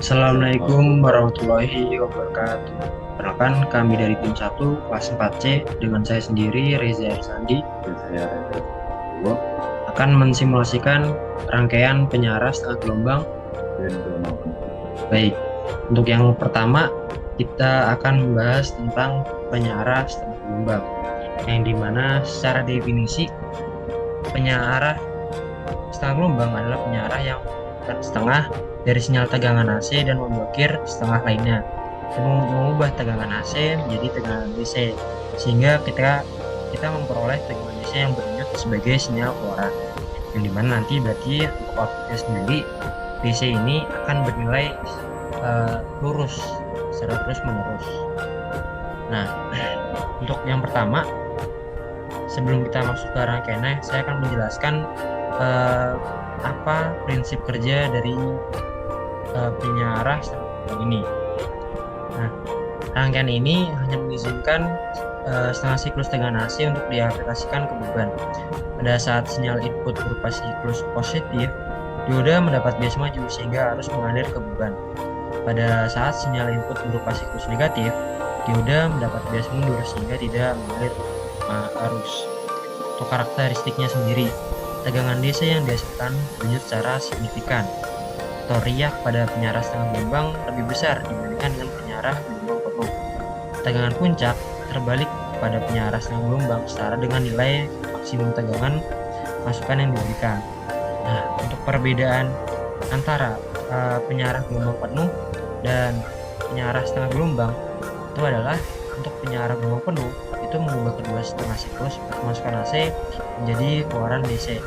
Assalamualaikum warahmatullahi wabarakatuh. Perkenalkan kami dari tim 1 kelas 4C dengan saya sendiri Reza Ersandi Dan saya Reza Purwo akan mensimulasikan rangkaian penyiaran setengah gelombang. dan gelombang penuh. Baik, untuk yang pertama kita akan membahas tentang penyiaran setengah gelombang yang dimana secara definisi penyiaran setengah gelombang adalah penyiaran yang setengah dari sinyal tegangan AC dan memblokir setengah lainnya dan mengubah tegangan AC menjadi tegangan DC sehingga kita memperoleh tegangan DC yang berdenyut sebagai sinyal keluaran yang dimana nanti berarti untuk outputnya sendiri DC ini akan bernilai lurus secara terus menerus. Nah, untuk yang pertama sebelum kita masuk ke rangkaiannya saya akan menjelaskan eh, apa prinsip kerja dari penyiaran ini. Nah, rangkaian ini hanya mengizinkan setengah siklus tegangan AC untuk diaplikasikan ke beban. Pada saat sinyal input berupa siklus positif, dioda mendapat bias maju sehingga arus mengalir ke beban. Pada saat sinyal input berupa siklus negatif, dioda mendapat bias mundur sehingga tidak mengalir arus. Untuk karakteristiknya sendiri, tegangan DC yang dihasilkan berdenyut secara signifikan atau riak pada penyiaran setengah gelombang lebih besar dibandingkan dengan penyiaran gelombang penuh. Tegangan puncak terbalik pada penyiaran setengah gelombang setara dengan nilai maksimum tegangan masukan yang diberikan. Nah, untuk perbedaan antara penyiaran gelombang penuh dan penyiaran setengah gelombang itu adalah untuk penyiaran gelombang penuh itu mengubah kedua setengah siklus masukan AC menjadi keluaran DC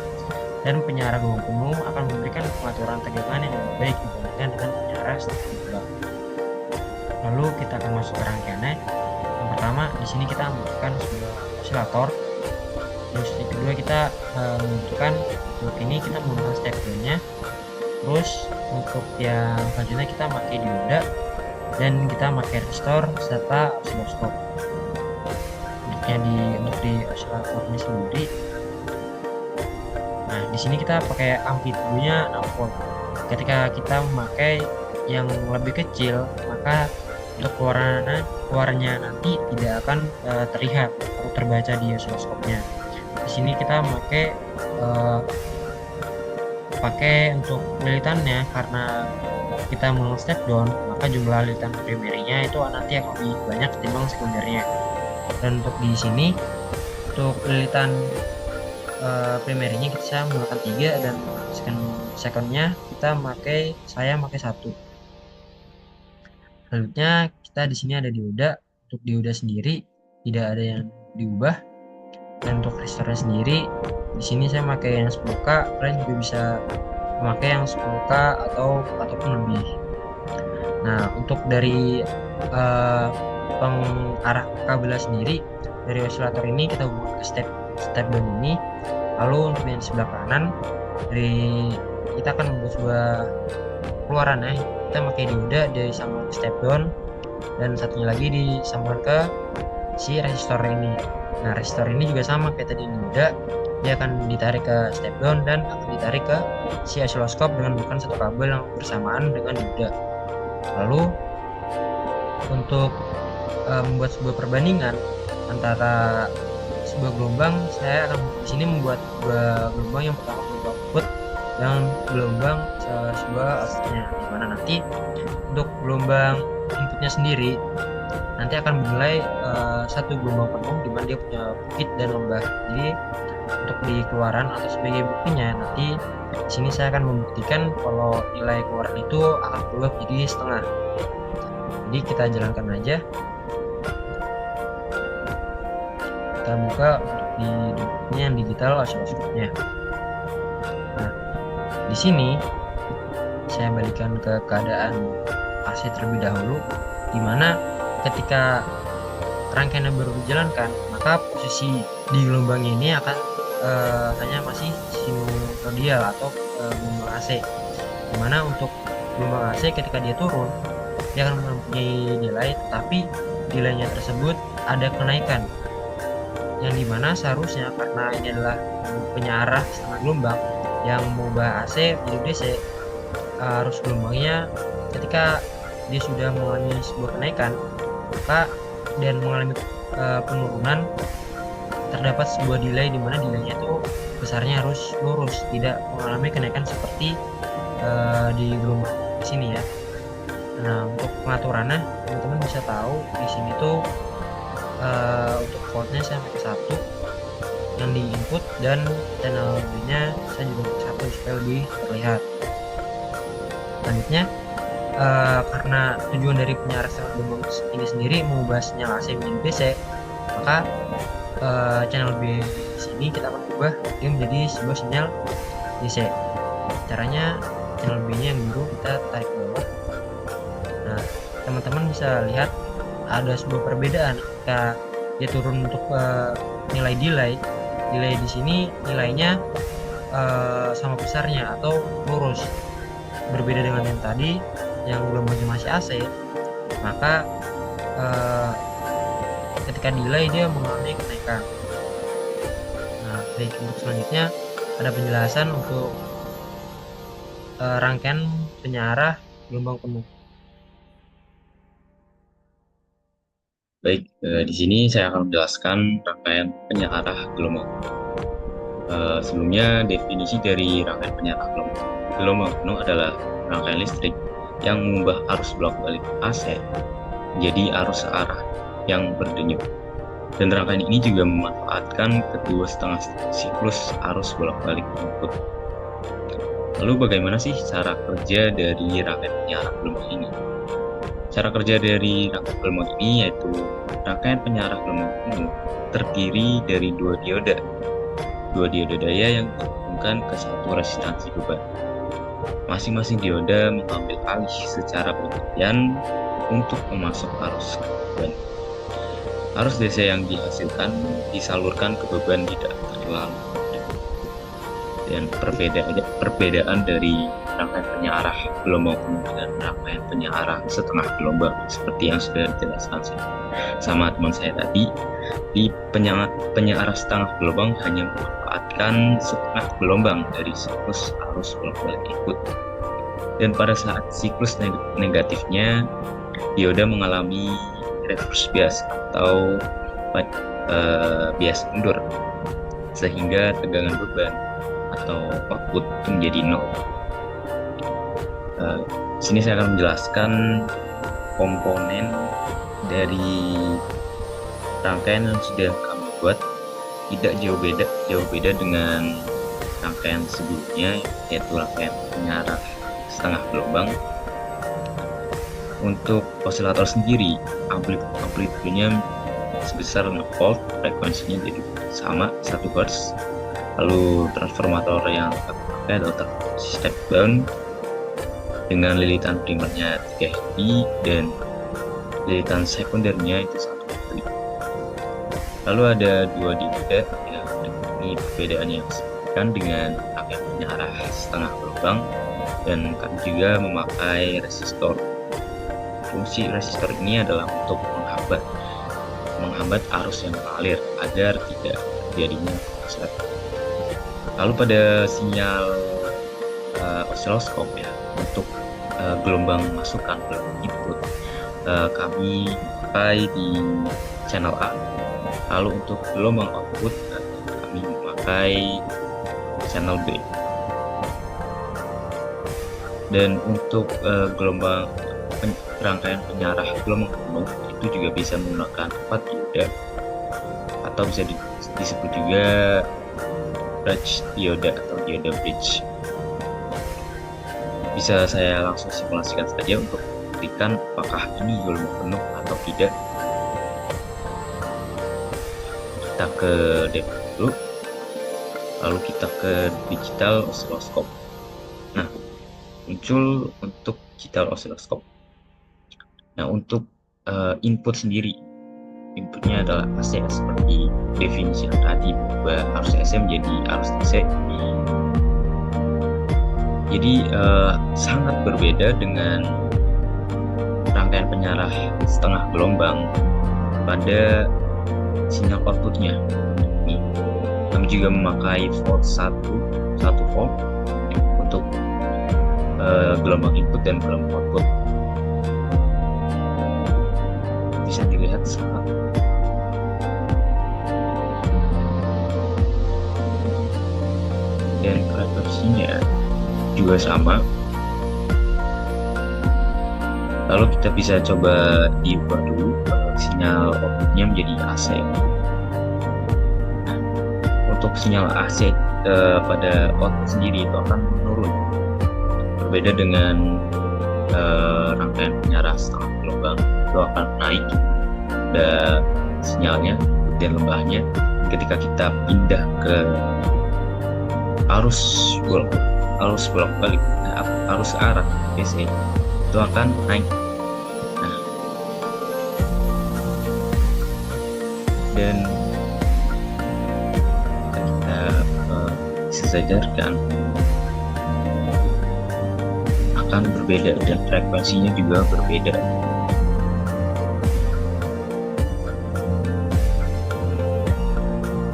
dan penyiaran gelombang penuh akan memberikan pengaturan tegangan yang lebih baik dibandingkan dengan penyiaran setengah gelombang. Lalu kita akan masuk ke rangkaiannya. Yang pertama di sini kita membutuhkan sebuah osilator. Terus yang kedua kita membutuhkan untuk ini kita menggunakan step down-nya. Terus untuk yang selanjutnya kita pakai dioda dan kita pakai resistor serta osiloskop. Untuk di osilator ini sendiri. Nah, di sini kita pakai amplitudenya 6 volt. Ketika kita memakai yang lebih kecil, maka untuk keluarnya nanti tidak akan terlihat atau terbaca di osiloskopnya. Di sini kita pakai untuk lilitannya karena kita menggunakan step down, maka jumlah lilitan primernya itu nanti akan lebih banyak ketimbang sekundernya. Dan untuk di sini untuk lilitan primernya kita menggunakan 3 dan secondnya saya pakai 1. Selanjutnya kita di sini ada dioda. Untuk dioda sendiri tidak ada yang diubah dan untuk resistornya sendiri di sini saya pakai yang 10K, kalian juga bisa memakai yang 10K ataupun lebih. Nah, untuk dari pengarah kabel sendiri dari osilator ini kita hubungkan ke step down ini. Lalu untuk yang sebelah kanan kita akan membuat sebuah keluaran kita pakai dioda dari sambungan step down dan satunya lagi disambungkan ke si resistor ini. Nah, resistor ini juga sama kayak tadi dioda, dia akan ditarik ke step down dan akan ditarik ke si osiloskop dengan menggunakan satu kabel yang bersamaan dengan dioda. Lalu untuk membuat sebuah perbandingan antara sebuah gelombang, saya akan di sini membuat sebuah gelombang yang pertama gelombang input dan gelombang sebuah outputnya, dimana nanti untuk gelombang inputnya sendiri nanti akan bernilai satu gelombang penuh dimana dia punya bukit dan lembah. Jadi untuk di keluaran atau sebagai buktinya nanti di sini saya akan membuktikan kalau nilai keluaran itu akan berubah menjadi setengah. Jadi kita jalankan aja. Kita buka untuk di dokumennya yang digital osiloskopnya. Nah, di sini saya balikan ke keadaan AC terlebih dahulu, di mana ketika rangkaiannya baru dijalankan, maka posisi di gelombang ini akan hanya masih sinusoidal atau gelombang AC. Dimana untuk gelombang AC ketika dia turun, dia akan mempunyai nilai, tetapi nilainya tersebut ada kenaikan. Yang dimana seharusnya karena ini adalah penyiaran setengah gelombang yang mengubah AC menjadi DC, arus gelombangnya ketika dia sudah mengalami sebuah kenaikan, maka dan mengalami penurunan, terdapat sebuah delay di mana delaynya itu besarnya harus lurus, tidak mengalami kenaikan seperti di gelombang di sini ya. Nah, untuk pengaturannya teman-teman bisa tahu di sini tuh untuk voltnya saya pakai 1 yang di input, dan channel B-nya saya juga pakai 1 supaya lebih terlihat. Selanjutnya, karena tujuan dari penyiaran setengah gelombang ini sendiri mengubah sinyal AC menjadi DC, maka channel B di sini kita akan ubah dia menjadi sebuah sinyal DC. Caranya channel B-nya yang biru kita tarik ke bawah. Nah, teman-teman bisa lihat ada sebuah perbedaan ketika dia turun untuk nilai delay. Delay di sini nilainya sama besarnya atau lurus. Berbeda dengan yang tadi yang gelombangnya masih AC, maka ketika delay dia mengalami kenaikan. Nah, baik, untuk selanjutnya ada penjelasan untuk rangkaian penyiarah gelombang penuh. Baik, di sini saya akan menjelaskan rangkaian penyiarah gelombang. Sebelumnya, definisi dari rangkaian penyiarah gelombang penuh adalah rangkaian listrik yang mengubah arus bolak-balik AC menjadi arus searah yang berdenyut. Dan rangkaian ini juga memanfaatkan kedua setengah siklus arus bolak-balik input. Lalu bagaimana sih cara kerja dari rangkaian penyiarah gelombang ini? Cara kerja dari rangkaian gelombang ini yaitu rangkaian penyiarah gelombang penuh terdiri dari dua dioda daya yang dihubungkan ke satu resistansi beban. Masing-masing dioda mengambil alih secara bergantian untuk memasok arus beban. Arus DC yang dihasilkan disalurkan ke beban tidak terlalu. Dan perbedaan dari rangkaian penyiarah gelombang penuh dengan rangkaian penyiarah setengah gelombang seperti yang sudah dijelaskan sama teman saya tadi, di penyiarah setengah gelombang hanya memanfaatkan setengah gelombang dari siklus arus bolak-balik input, dan pada saat siklus negatifnya dioda mengalami reverse bias atau bias mundur, sehingga tegangan beban atau output itu menjadi 0. Sini saya akan menjelaskan komponen dari rangkaian yang sudah kami buat. Tidak jauh beda dengan rangkaian sebelumnya, yaitu rangkaian penyiarah setengah gelombang. Untuk osilator sendiri, amplitudenya sebesar 6 volt, frekuensinya jadi sama 1 Hz. Lalu transformator yang kita pakai adalah transformasi step down dengan lilitan primernya 3 Hz dan lilitan sekundernya itu 1 Hz. Lalu ada dua dioda yang ini perbedaannya signifikan dengan rangkaian penyiarah setengah gelombang, dan kami juga memakai resistor. Fungsi resistor ini adalah untuk menghambat arus yang mengalir agar tidak terjadinya korslet. Lalu pada sinyal osiloskop ya, untuk gelombang masukan gelombang input kami pakai di channel A. Lalu untuk gelombang output kami memakai channel B. Dan untuk gelombang rangkaian penyiarah gelombang penuh itu juga bisa menggunakan 4 dioda atau bisa disebut juga bridge dioda atau dioda bridge. Bisa saya langsung simulasikan saja untuk membuktikan apakah ini gelombang penuh atau tidak. Kita ke demo dulu, lalu kita ke digital osiloskop. Nah, muncul untuk digital osiloskop. Nah, untuk input sendiri, inputnya adalah AC seperti definisi yang tadi, berubah arus AC menjadi arus DC. Jadi sangat berbeda dengan rangkaian penyiarah setengah gelombang pada sinyal outputnya. Kami juga memakai volt 1 volt untuk gelombang input dan gelombang output. bisa dilihat saat dan frekuensinya juga sama. Lalu kita bisa coba diubah dulu sinyal outputnya menjadi AC. Nah, untuk sinyal AC pada output sendiri itu akan menurun, berbeda dengan rangkaian penyarah setengah gelombang itu akan naik dan sinyalnya dan lembahnya. Ketika kita pindah ke arus bolak-balik, arus arah DC itu akan naik. Nah, dan kita bisa sadarkan akan berbeda dan frekuensinya juga berbeda.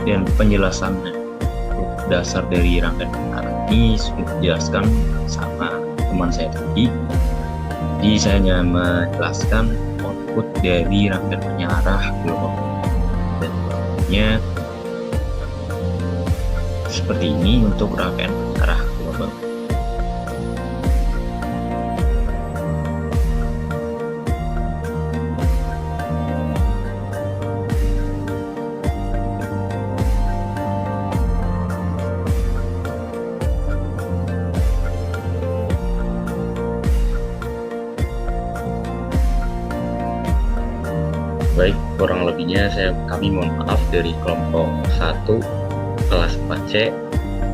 Dan penjelasannya dasar dari rangkaian penyarah ini sudah dijelaskan sama teman saya tadi. Jadi saya hanya menjelaskan output dari rangkaian penyarah gelombang dan outputnya seperti ini untuk rangkaian penyarah gelombang. Baik, kurang lebihnya kami mohon maaf dari kelompok 1 kelas 4C.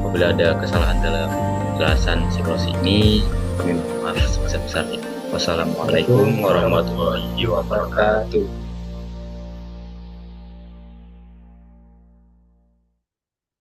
Apabila ada kesalahan dalam penjelasan siklus ini, kami mohon maaf sebesar-besarnya. Wassalamualaikum warahmatullahi wabarakatuh.